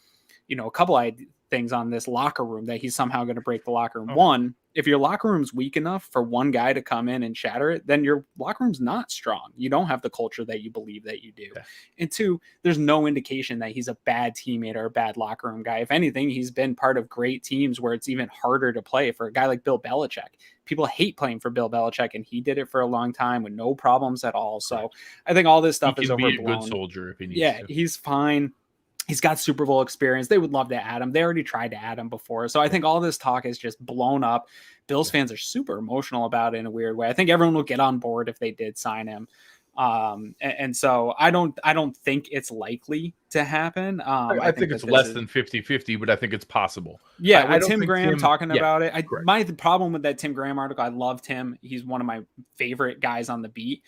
a couple of things on this locker room, that he's somehow going to break the locker room. One, if your locker room's weak enough for one guy to come in and shatter it, then your locker room's not strong. You don't have the culture that you believe that you do. Yeah. And two, there's no indication that he's a bad teammate or a bad locker room guy. If anything, he's been part of great teams where it's even harder to play. For a guy like Bill Belichick, people hate playing for Bill Belichick, and he did it for a long time with no problems at all. So I think all this stuff is overblown.
He can be a good soldier if he needs to.
He's fine. He's got Super Bowl experience. They would love to add him. They already tried to add him before. So I think all this talk is just blown up. Bills fans are super emotional about it in a weird way. I think everyone will get on board if they did sign him. And so I don't think it's likely to happen.
I think it's less than 50-50, but I think it's possible.
Yeah, with Tim Graham talking about it. The problem with that Tim Graham article, I loved him. He's one of my favorite guys on the beat.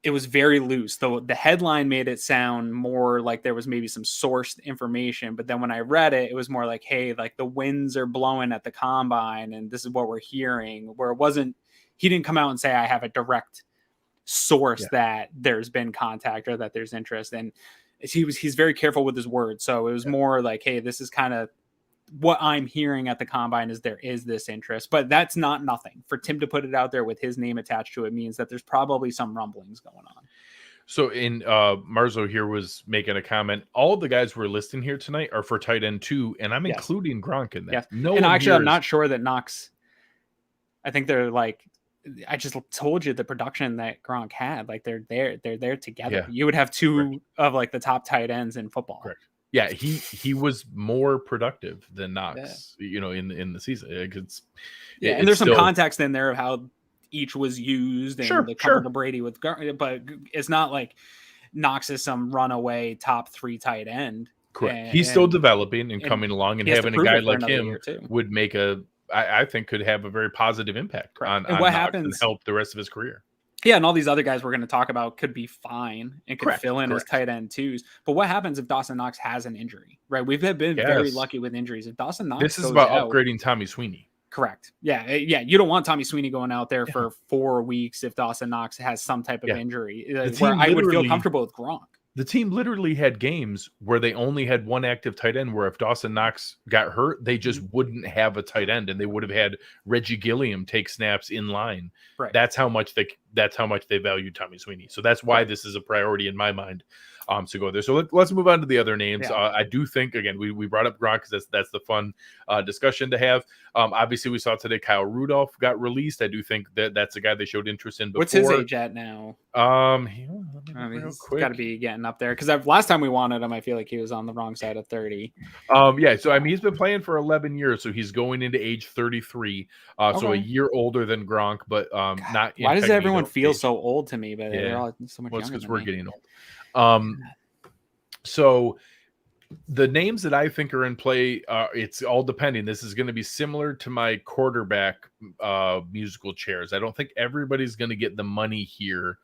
It was very loose, though. The headline made it sound more like there was maybe some sourced information, but then when I read it, it was more like, hey, like the winds are blowing at the combine and this is what we're hearing, where it wasn't, he didn't come out and say, I have a direct source that there's been contact or that there's interest. And he's very careful with his words. So it was more like, hey, this is kind of what I'm hearing at the combine, is there is this interest, but that's not nothing. For Tim to put it out there with his name attached to it means that there's probably some rumblings going on.
So Marzo here was making a comment. All the guys we're listing here tonight are for tight end 2, and I'm including Gronk in that.
Yes.
No,
and actually, I'm not sure that Knox. I think they're like, I just told you the production that Gronk had. Like they're there together. Yeah. You would have two of like the top tight ends in football.
Correct. Yeah, he was more productive than Knox, in the season.
And there's some context in there of how each was used and the comfort of Brady with, but it's not like Knox is some runaway top 3 tight end.
Correct. He's still developing and coming along, and having a guy like him would make I think could have a very positive impact on
what
Knox
happens
and help the rest of his career.
Yeah, and all these other guys we're going to talk about could be fine and could fill in as tight end twos. But what happens if Dawson Knox has an injury, right? We've been very lucky with injuries. If Dawson Knox
this is about upgrading Tommy Sweeney.
Correct. Yeah. You don't want Tommy Sweeney going out there for 4 weeks if Dawson Knox has some type of injury. Where I would feel comfortable with Gronk.
The team literally had games where they only had one active tight end, where if Dawson Knox got hurt, they just wouldn't have a tight end, and they would have had Reggie Gilliam take snaps in line.
Right.
That's how much they value Tommy Sweeney. So that's why this is a priority in my mind. To go there. So let's move on to the other names. I do think, again, we brought up Gronk because that's the fun discussion to have. Obviously, we saw today Kyle Rudolph got released. I do think that's a guy they showed interest in before.
What's his age at now? He's got to be getting up there, because last time we wanted him, I feel like he was on the wrong side of 30.
So he's been playing for 11 years, so he's going into age 33. So a year older than Gronk, but not.
Why does everyone feel so old to me? But they're all so much younger.
Because we're getting old. So the names that I think are in play, it's all depending. This is going to be similar to my quarterback musical chairs. I don't think everybody's going to get the money here.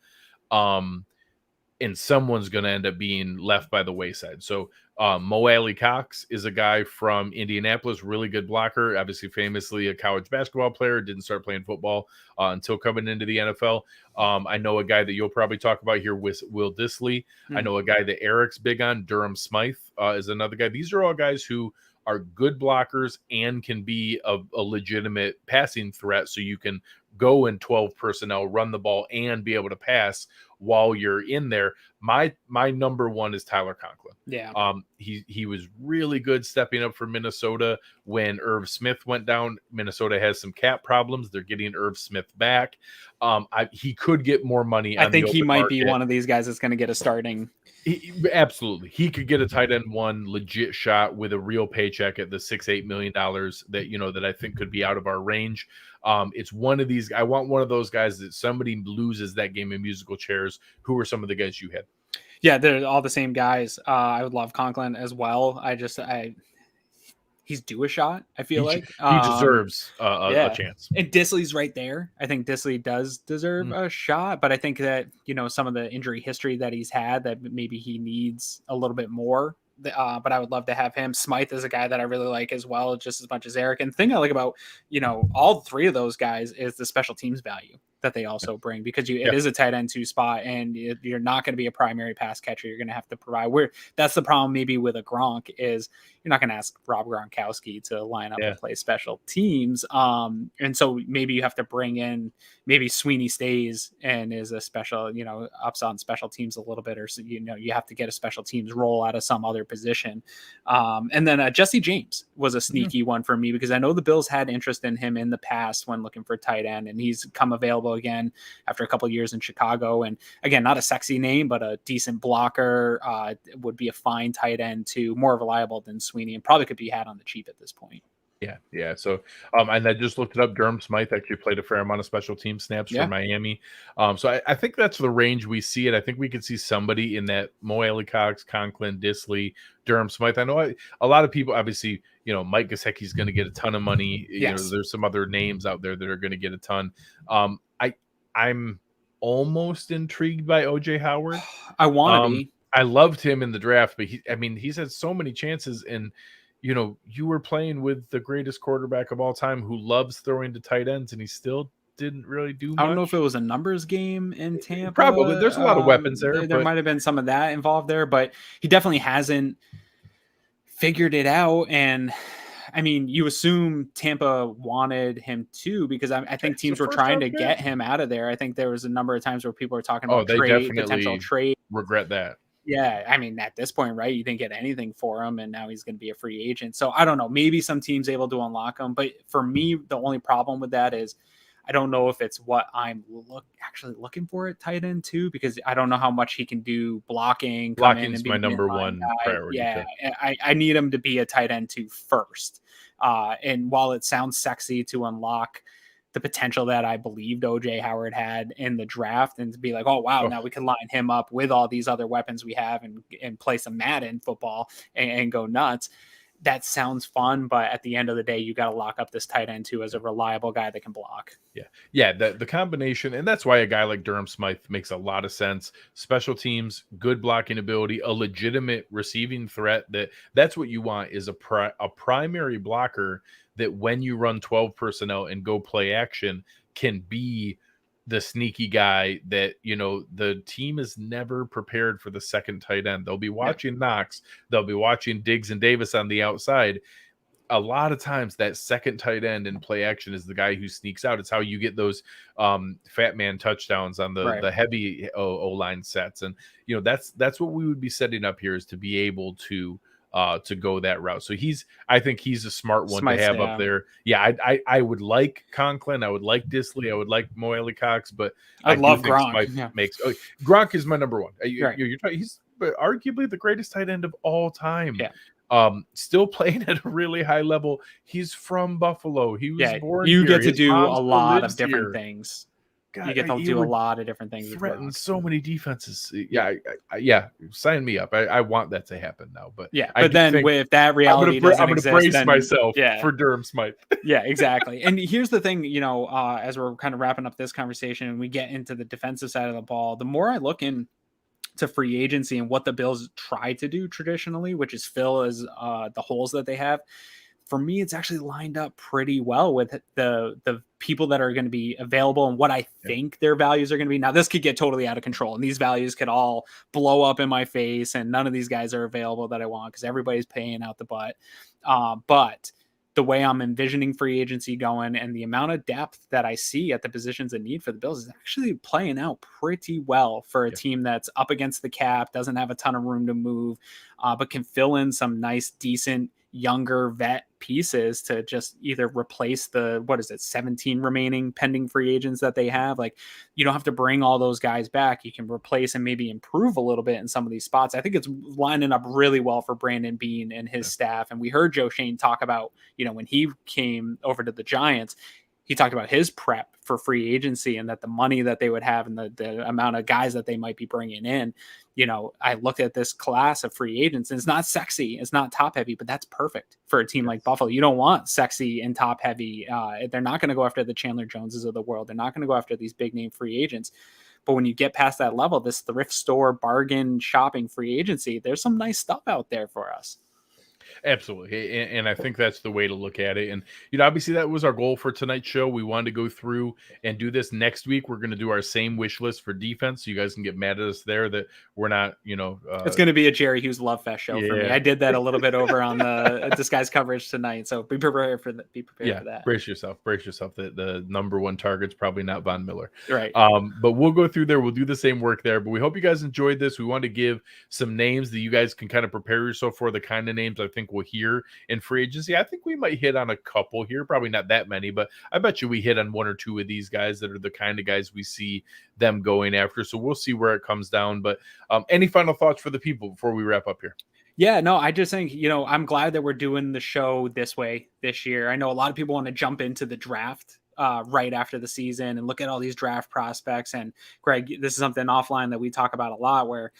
And someone's going to end up being left by the wayside. So Mo Alley Cox is a guy from Indianapolis, really good blocker, obviously famously a college basketball player, didn't start playing football until coming into the NFL. I know a guy that you'll probably talk about here with Will Dissly. I know a guy that Eric's big on, Durham Smythe is another guy. These are all guys who are good blockers and can be a legitimate passing threat, so you can go in 12 personnel, run the ball, and be able to pass while you're in there. My number one is Tyler Conklin.
Yeah.
He was really good stepping up for Minnesota when Irv Smith went down. Minnesota has some cap problems. They're getting Irv Smith back. He could get more money.
I think he might be one of these guys that's going to get a starting.
Absolutely. He could get a tight end one legit shot with a real paycheck at the $6-8 million that I think could be out of our range. It's one of these. I want one of those guys that somebody loses that game in musical chairs. Who are some of the guys you had?
Yeah, they're all the same guys. I would love Conklin as well. He's due a shot. I feel like
he deserves a chance.
And Dissly's right there. I think Dissly does deserve a shot, but I think that some of the injury history that he's had, that maybe he needs a little bit more. But I would love to have him. Smythe is a guy that I really like as well, just as much as Eric. And the thing I like about all 3 of those guys is the special teams value that they also bring, because it is a tight end 2 spot, and you're not going to be a primary pass catcher. You're going to have to provide. That's the problem maybe with a Gronk, is you're not going to ask Rob Gronkowski to line up and play special teams. And so maybe you have to bring in, maybe Sweeney stays and is a special, ups on special teams a little bit, or you have to get a special teams role out of some other position. And then Jesse James was a sneaky one for me, because I know the Bills had interest in him in the past when looking for tight end, and he's come available again after a couple of years in Chicago. And again, not a sexy name, but a decent blocker, would be a fine tight end too, more reliable than Sweeney, and probably could be had on the cheap at this point.
Yeah. So, and I just looked it up. Durham Smythe actually played a fair amount of special team snaps for Miami. So I think that's the range we see it. I think we could see somebody in that Mo Alley Cox, Conklin, Dissly, Durham Smythe. I know a lot of people, obviously, Mike Gesicki's going to get a ton of money. There's some other names out there that are going to get a ton. I'm almost intrigued by OJ Howard.
I want to be.
I loved him in the draft, but he's had so many chances, and you were playing with the greatest quarterback of all time who loves throwing to tight ends, and he still didn't really do much.
I don't know if it was a numbers game in Tampa.
Probably. There's a lot of weapons there.
There might have been some of that involved there, but he definitely hasn't figured it out. And I mean, you assume Tampa wanted him too, because I think teams were trying to get him out of there. I think there was a number of times where people were talking about potential trade.
Regret that.
Yeah, I mean, at this point, right, you didn't get anything for him, and now he's going to be a free agent. So I don't know. Maybe some team's able to unlock him. But for me, the only problem with that is I don't know if it's what I'm actually looking for at tight end too, because I don't know how much he can do blocking.
Blocking's my number one priority.
Yeah, I need him to be a tight end too first. And while it sounds sexy to unlock the potential that I believed OJ Howard had in the draft, and to be like, oh wow, now we can line him up with all these other weapons we have and play some Madden football and go nuts. That sounds fun, but at the end of the day, you got to lock up this tight end too as a reliable guy that can block.
Yeah. The combination, and that's why a guy like Durham Smythe makes a lot of sense. Special teams, good blocking ability, a legitimate receiving threat. That's what you want, is a primary blocker that when you run 12 personnel and go play action can be the sneaky guy that, the team is never prepared for the second tight end. They'll be watching Knox. They'll be watching Diggs and Davis on the outside. A lot of times that second tight end in play action is the guy who sneaks out. It's how you get those fat man touchdowns on the heavy O-line sets. And, that's what we would be setting up here, is to be able to go that route. So I think he's a smart one to have up there. Yeah, I would like Conklin, I would like Disley, I would like Moelle Cox, but
I love Gronk.
Gronk is my number one. He's arguably the greatest tight end of all time.
Yeah.
Still playing at a really high level. He's from Buffalo. He was born
you
here.
Get to
His
do
mom
a lot of
still lives
different
here.
things.
God,
you get to do a lot of different things.
Threaten so many defenses. Yeah, sign me up. I want that to happen now. But
but then with that reality, I'm going to
brace myself for Durham Smythe.
Yeah, exactly. And here's the thing, as we're kind of wrapping up this conversation and we get into the defensive side of the ball, the more I look in to free agency and what the Bills try to do traditionally, which is fill as the holes that they have. For me, it's actually lined up pretty well with the people that are going to be available and what I think their values are going to be. Now, this could get totally out of control, and these values could all blow up in my face, and none of these guys are available that I want because everybody's paying out the butt. But the way I'm envisioning free agency going and the amount of depth that I see at the positions of need for the Bills is actually playing out pretty well for a team that's up against the cap, doesn't have a ton of room to move, but can fill in some nice, decent, younger vet pieces to just either replace the 17 remaining pending free agents that they have. Like, you don't have to bring all those guys back. You can replace and maybe improve a little bit in some of these spots. I think it's lining up really well for Brandon Beane and his staff. And we heard Joe Shane talk about, when he came over to the Giants, he talked about his prep for free agency and that the money that they would have and the amount of guys that they might be bringing in. I looked at this class of free agents, and it's not sexy, it's not top heavy, but that's perfect for a team like Buffalo. You don't want sexy and top heavy. They're not going to go after the Chandler Joneses of the world. They're not going to go after these big name free agents. But when you get past that level, this thrift store bargain shopping free agency, there's some nice stuff out there for us.
Absolutely. And I think that's the way to look at it. And, obviously that was our goal for tonight's show. We wanted to go through and do this. Next week, we're going to do our same wish list for defense. So you guys can get mad at us there that we're not,
it's going to be a Jerry Hughes Love Fest show for me. I did that a little bit over on the Disguise coverage tonight. So be prepared for that. Be prepared for that.
Brace yourself. The number one target's probably not Von Miller.
Right.
But we'll go through there. We'll do the same work there. But we hope you guys enjoyed this. We want to give some names that you guys can kind of prepare yourself for, the kind of names I think we'll hear in free agency. I think we might hit on a couple here, probably not that many, but I bet you we hit on one or two of these guys that are the kind of guys we see them going after. So we'll see where it comes down. But any final thoughts for the people before we wrap up here?
Yeah, no, I just think, I'm glad that we're doing the show this way this year. I know a lot of people want to jump into the draft right after the season and look at all these draft prospects. And Greg, this is something offline that we talk about a lot, where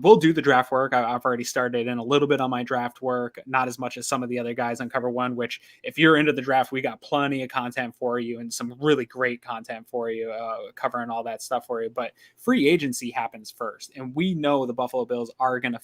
we'll do the draft work. I've already started in a little bit on my draft work, not as much as some of the other guys on Cover One, which if you're into the draft, we got plenty of content for you and some really great content for you, covering all that stuff for you. But free agency happens first. And we know the Buffalo Bills are going to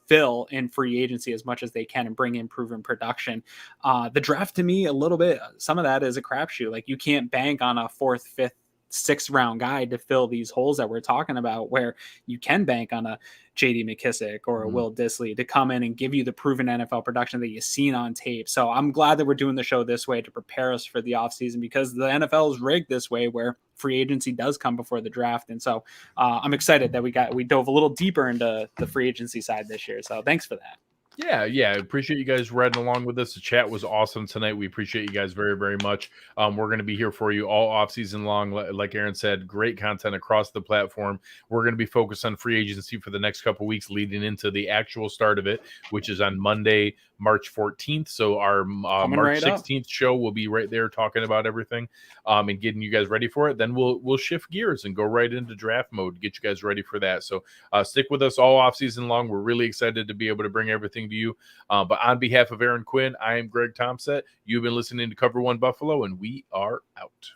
fill in free agency as much as they can and bring in proven production. The draft, to me, a little bit, some of that is a crapshoot. Like, you can't bank on a 4th, 5th, 6th round guy to fill these holes that we're talking about, where you can bank on a JD McKissick or a Will Disley to come in and give you the proven NFL production that you've seen on tape. So I'm glad that we're doing the show this way to prepare us for the offseason, because the NFL is rigged this way, where free agency does come before the draft. And so I'm excited that we dove a little deeper into the free agency side this year. So thanks for that.
Yeah. Appreciate you guys riding along with us. The chat was awesome tonight. We appreciate you guys very, very much. We're going to be here for you all off season long. Like Aaron said, great content across the platform. We're going to be focused on free agency for the next couple weeks leading into the actual start of it, which is on Monday, March 14th. So our March 16th show will be right there talking about everything and getting you guys ready for it. Then we'll shift gears and go right into draft mode, get you guys ready for that. So stick with us all off season long. We're really excited to be able to bring everything to you. But on behalf of Aaron Quinn, I am Greg Tompsett. You've been listening to Cover One Buffalo, and we are out.